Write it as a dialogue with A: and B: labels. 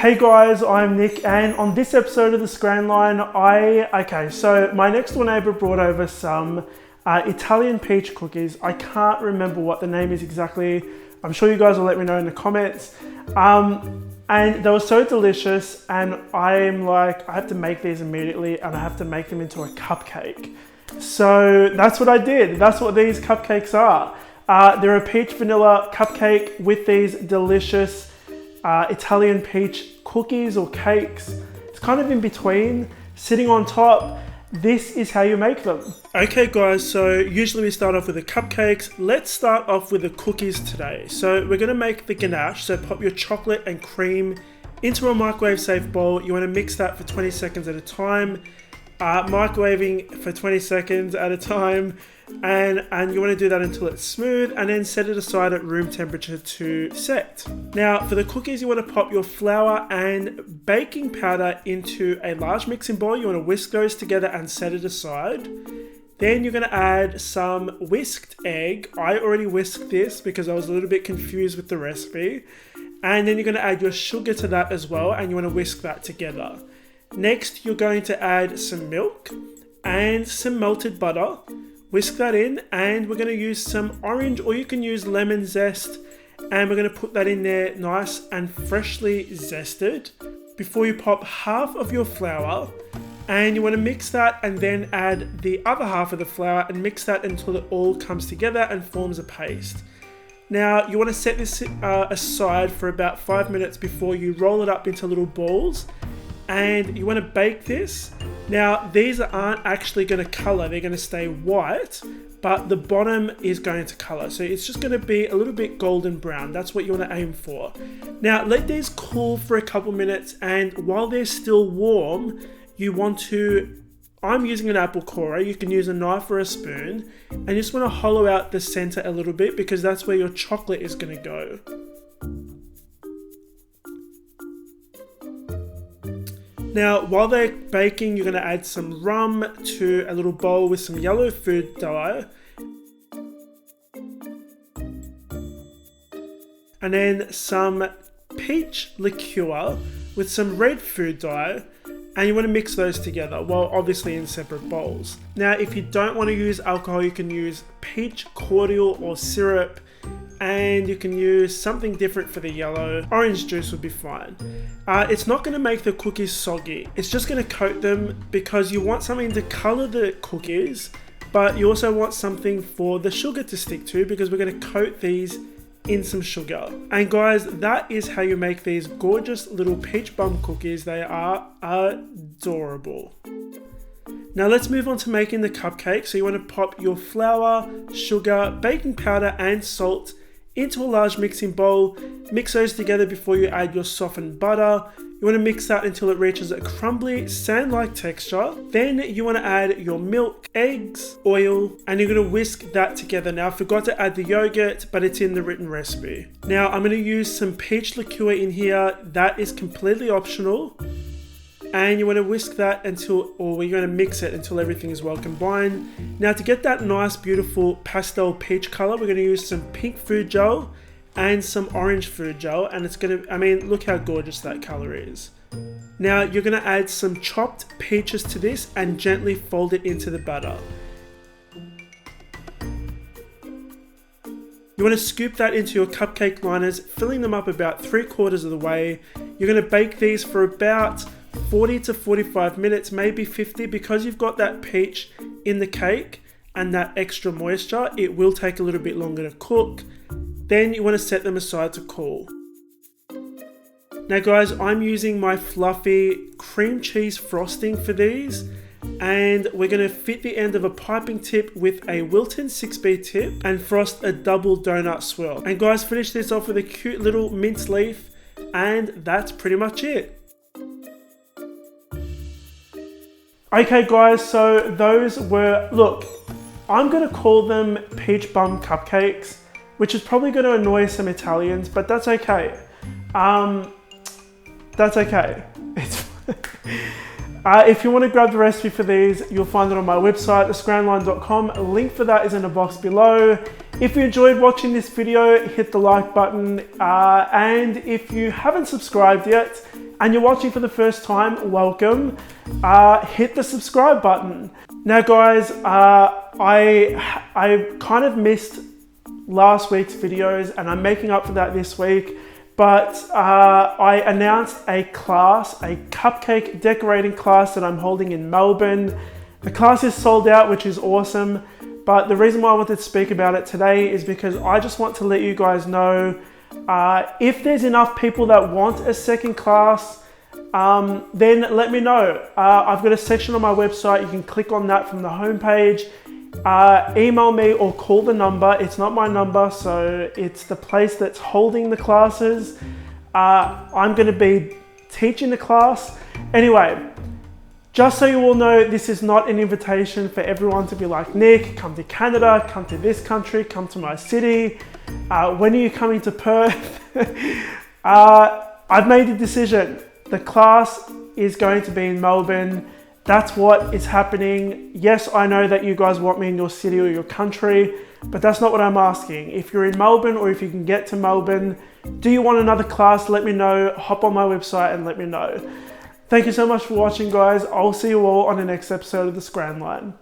A: Hey guys, I'm Nick, and on this episode of the Scran Line, so my next door neighbor brought over some Italian peach cookies. I can't remember what the name is exactly. I'm sure you guys will let me know in the comments. And they were so delicious, and I'm like, I have to make these immediately, and I have to make them into a cupcake. So that's what I did. That's what these cupcakes are. They're a peach vanilla cupcake with these delicious Italian peach cookies or cakes. It's kind of in between, sitting on top. This is how you make them. Okay guys, so usually we start off with the cupcakes. Let's start off with the cookies today. So we're gonna make the ganache. So pop your chocolate and cream into a microwave safe bowl. You wanna mix that for 20 seconds at a time. Microwaving for 20 seconds at a time, and you want to do that until it's smooth, and then set it aside at room temperature to set. Now for the cookies, you want to pop your flour and baking powder into a large mixing bowl. You want to whisk those together and set it aside. Then you're going to add some whisked egg. I already whisked this because I was a little bit confused with the recipe. And then you're going to add your sugar to that as well, and you want to whisk that together. Next, you're going to add some milk and some melted butter. Whisk that in, and we're going to use some orange, or you can use lemon zest, and we're going to put that in there nice and freshly zested. Before you pop half of your flour, and you want to mix that and then add the other half of the flour and mix that until it all comes together and forms a paste. Now you want to set this aside for about 5 minutes before you roll it up into little balls. And you want to bake this. Now these aren't actually going to color, they're going to stay white, but the bottom is going to color. So it's just going to be a little bit golden brown. That's what you want to aim for. Now let these cool for a couple minutes, and while they're still warm, you want to, I'm using an apple corer, you can use a knife or a spoon, and you just want to hollow out the center a little bit because that's where your chocolate is going to go. Now, while they're baking, you're going to add some rum to a little bowl with some yellow food dye. And then some peach liqueur with some red food dye. And you want to mix those together, well, obviously in separate bowls. Now, if you don't want to use alcohol, you can use peach cordial or syrup. And you can use something different for the yellow. Orange juice would be fine. It's not going to make the cookies soggy. It's just going to coat them because you want something to color the cookies, but you also want something for the sugar to stick to because we're going to coat these in some sugar. And guys, that is how you make these gorgeous little peach bum cookies. They are adorable. Now let's move on to making the cupcake. So you want to pop your flour, sugar, baking powder, and salt into a large mixing bowl. Mix those together before you add your softened butter. You want to mix that until it reaches a crumbly, sand-like texture. Then you want to add your milk, eggs, oil, and you're going to whisk that together. Now I forgot to add the yogurt, but it's in the written recipe. Now I'm going to use some peach liqueur in here. That is completely optional. And you want to whisk that until, or you're going to mix it until everything is well combined. Now to get that nice beautiful pastel peach color, we're going to use some pink food gel and some orange food gel, and it's going to, I mean, look how gorgeous that color is. Now you're going to add some chopped peaches to this and gently fold it into the batter. You want to scoop that into your cupcake liners, filling them up about 3/4 of the way. You're going to bake these for about 40 to 45 minutes, maybe 50, because you've got that peach in the cake and that extra moisture. It will take a little bit longer to cook. Then you want to set them aside to cool. Now guys, I'm using my fluffy cream cheese frosting for these, and we're going to fit the end of a piping tip with a Wilton 6B tip and frost a double donut swirl. And guys, finish this off with a cute little mint leaf, and that's pretty much it. Okay guys, so those were, look, I'm going to call them peach bum cupcakes, which is probably going to annoy some Italians, but that's okay. That's okay. It's if you want to grab the recipe for these, you'll find it on my website, thescranline.com. A link for that is in the box below. If you enjoyed watching this video, hit the like button. And if you haven't subscribed yet, and you're watching for the first time, welcome. Hit the subscribe button. Now guys, I kind of missed last week's videos and I'm making up for that this week, but I announced a class, a cupcake decorating class that I'm holding in Melbourne. The class is sold out, which is awesome, but the reason why I wanted to speak about it today is because I just want to let you guys know if there's enough people that want a second class, then let me know. I've got a section on my website. You can click on that from the homepage. Email me or call the number. It's not my number, so it's the place that's holding the classes. I'm going to be teaching the class. Anyway, just so you all know, this is not an invitation for everyone to be like, Nick, come to Canada, come to this country, come to my city. When are you coming to Perth? I've made a decision. The class is going to be in Melbourne. That's what is happening. Yes, I know that you guys want me in your city or your country, but that's not what I'm asking. If you're in Melbourne or if you can get to Melbourne, do you want another class? Let me know. Hop on my website and let me know. Thank you so much for watching, guys. I'll see you all on the next episode of the Scran Line.